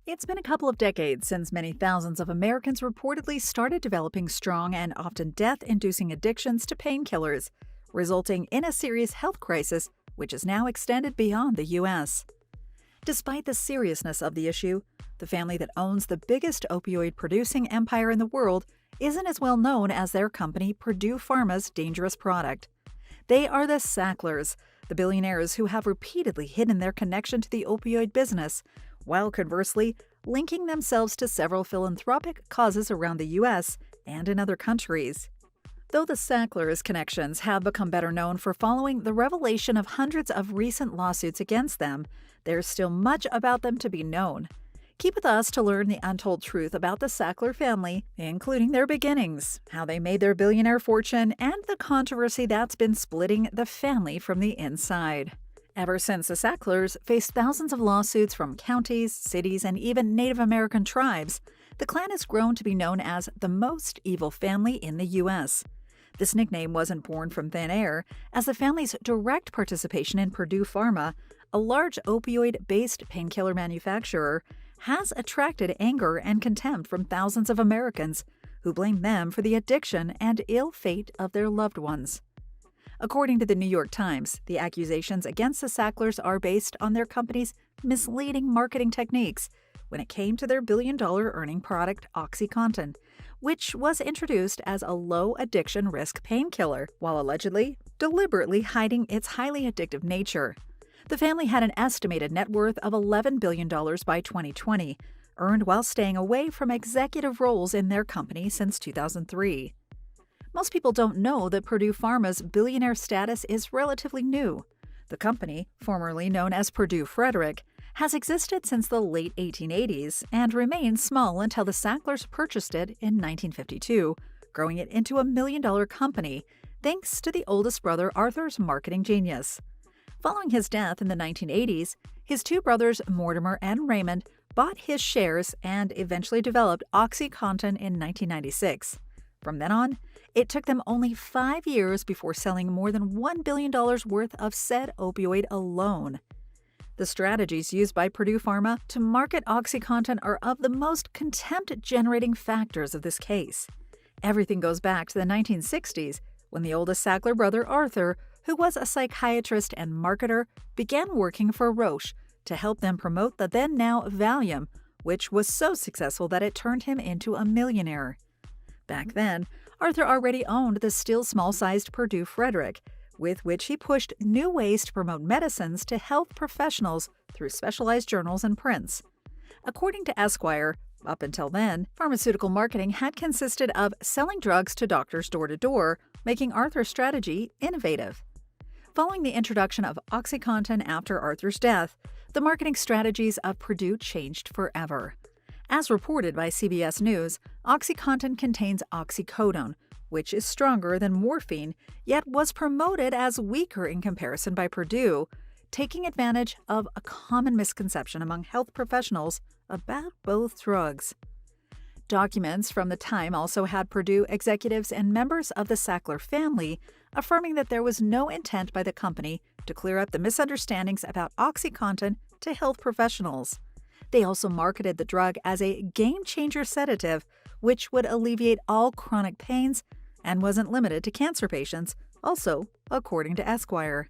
It's been a couple of decades since many thousands of Americans reportedly started developing strong and often death inducing addictions to painkillers, resulting in a serious health crisis which is now extended beyond the U.S. Despite the seriousness of the issue, the family that owns the biggest opioid producing empire in the world isn't as well known as their company Purdue Pharma's dangerous product. They are the Sacklers, the billionaires who have repeatedly hidden their connection to the opioid business, while conversely, linking themselves to several philanthropic causes around the U.S. and in other countries. Though the Sacklers' connections have become better known for following the revelation of hundreds of recent lawsuits against them, there's still much about them to be known. Keep with us to learn the untold truth about the Sackler family, including their beginnings, how they made their billionaire fortune, and the controversy that's been splitting the family from the inside. Ever since the Sacklers faced thousands of lawsuits from counties, cities, and even Native American tribes, the clan has grown to be known as the most evil family in the U.S. This nickname wasn't born from thin air, as the family's direct participation in Purdue Pharma, a large opioid-based painkiller manufacturer, has attracted anger and contempt from thousands of Americans who blame them for the addiction and ill fate of their loved ones. According to the New York Times, the accusations against the Sacklers are based on their company's misleading marketing techniques when it came to their billion-dollar earning product OxyContin, which was introduced as a low-addiction risk painkiller, while allegedly, deliberately hiding its highly addictive nature. The family had an estimated net worth of $11 billion by 2020, earned while staying away from executive roles in their company since 2003. Most people don't know that Purdue Pharma's billionaire status is relatively new. The company, formerly known as Purdue Frederick, has existed since the late 1880s and remained small until the Sacklers purchased it in 1952, growing it into $1 million company thanks to the oldest brother Arthur's marketing genius. Following his death in the 1980s, his two brothers Mortimer and Raymond bought his shares and eventually developed OxyContin in 1996. From then on, it took them only 5 years before selling more than $1 billion worth of said opioid alone. The strategies used by Purdue Pharma to market OxyContin are of the most contempt-generating factors of this case. Everything goes back to the 1960s, when the oldest Sackler brother Arthur, who was a psychiatrist and marketer, began working for Roche to help them promote the then-now Valium, which was so successful that it turned him into a millionaire. Back then, Arthur already owned the still small-sized Purdue Frederick, with which he pushed new ways to promote medicines to health professionals through specialized journals and prints. According to Esquire, up until then, pharmaceutical marketing had consisted of selling drugs to doctors door to door, making Arthur's strategy innovative. Following the introduction of OxyContin after Arthur's death, the marketing strategies of Purdue changed forever. As reported by CBS News, OxyContin contains oxycodone, which is stronger than morphine, yet was promoted as weaker in comparison by Purdue, taking advantage of a common misconception among health professionals about both drugs. Documents from the time also had Purdue executives and members of the Sackler family affirming that there was no intent by the company to clear up the misunderstandings about OxyContin to health professionals. They also marketed the drug as a game-changer sedative, which would alleviate all chronic pains and wasn't limited to cancer patients, also according to Esquire.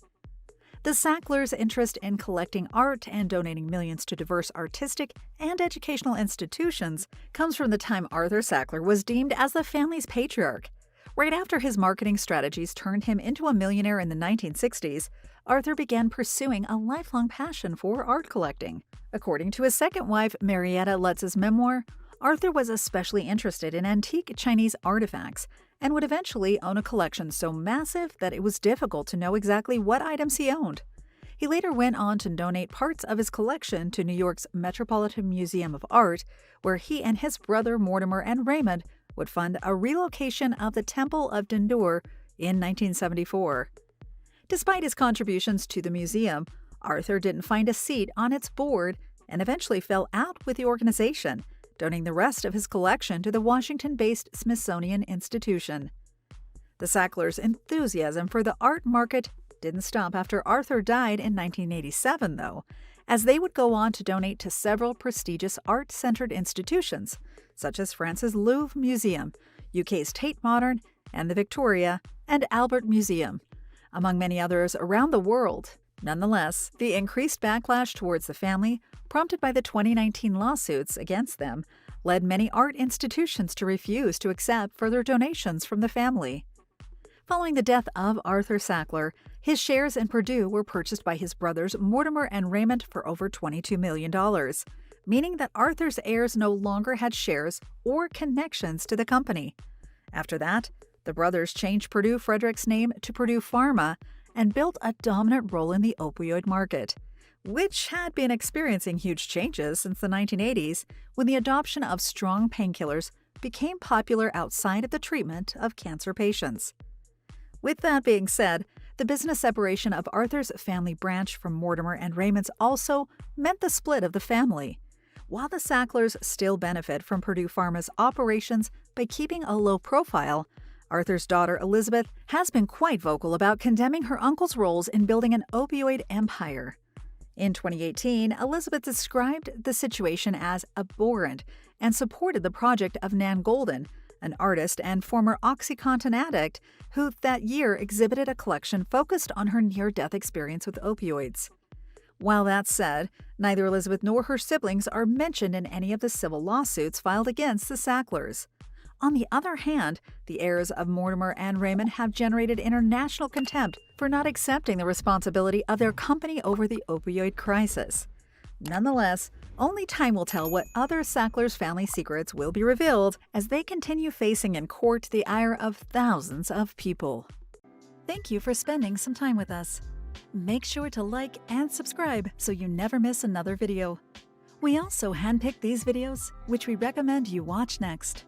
The Sacklers' interest in collecting art and donating millions to diverse artistic and educational institutions comes from the time Arthur Sackler was deemed as the family's patriarch. Right after his marketing strategies turned him into a millionaire in the 1960s, Arthur began pursuing a lifelong passion for art collecting. According to his second wife, Marietta Lutz's memoir, Arthur was especially interested in antique Chinese artifacts and would eventually own a collection so massive that it was difficult to know exactly what items he owned. He later went on to donate parts of his collection to New York's Metropolitan Museum of Art, where he and his brother Mortimer and Raymond would fund a relocation of the Temple of Dendur in 1974. Despite his contributions to the museum, Arthur didn't find a seat on its board and eventually fell out with the organization, donating the rest of his collection to the Washington-based Smithsonian Institution. The Sacklers' enthusiasm for the art market didn't stop after Arthur died in 1987, though, as they would go on to donate to several prestigious art-centered institutions, such as France's Louvre Museum, UK's Tate Modern, and the Victoria and Albert Museum, among many others around the world. Nonetheless, the increased backlash towards the family, prompted by the 2019 lawsuits against them, led many art institutions to refuse to accept further donations from the family. Following the death of Arthur Sackler, his shares in Purdue were purchased by his brothers Mortimer and Raymond for over $22 million, meaning that Arthur's heirs no longer had shares or connections to the company. After that, the brothers changed Purdue Frederick's name to Purdue Pharma and built a dominant role in the opioid market, which had been experiencing huge changes since the 1980s when the adoption of strong painkillers became popular outside of the treatment of cancer patients. With that being said, the business separation of Arthur's family branch from Mortimer and Raymond's also meant the split of the family. While the Sacklers still benefit from Purdue Pharma's operations by keeping a low profile, Arthur's daughter Elizabeth has been quite vocal about condemning her uncle's roles in building an opioid empire. In 2018, Elizabeth described the situation as abhorrent and supported the project of Nan Goldin, an artist and former OxyContin addict who that year exhibited a collection focused on her near-death experience with opioids. While that said, neither Elizabeth nor her siblings are mentioned in any of the civil lawsuits filed against the Sacklers. On the other hand, the heirs of Mortimer and Raymond have generated international contempt for not accepting the responsibility of their company over the opioid crisis. Nonetheless, only time will tell what other Sacklers family secrets will be revealed as they continue facing in court the ire of thousands of people. Thank you for spending some time with us. Make sure to like and subscribe so you never miss another video. We also handpick these videos, which we recommend you watch next.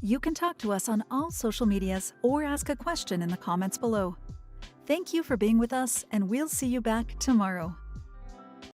You can talk to us on all social medias or ask a question in the comments below. Thank you for being with us, and we'll see you back tomorrow.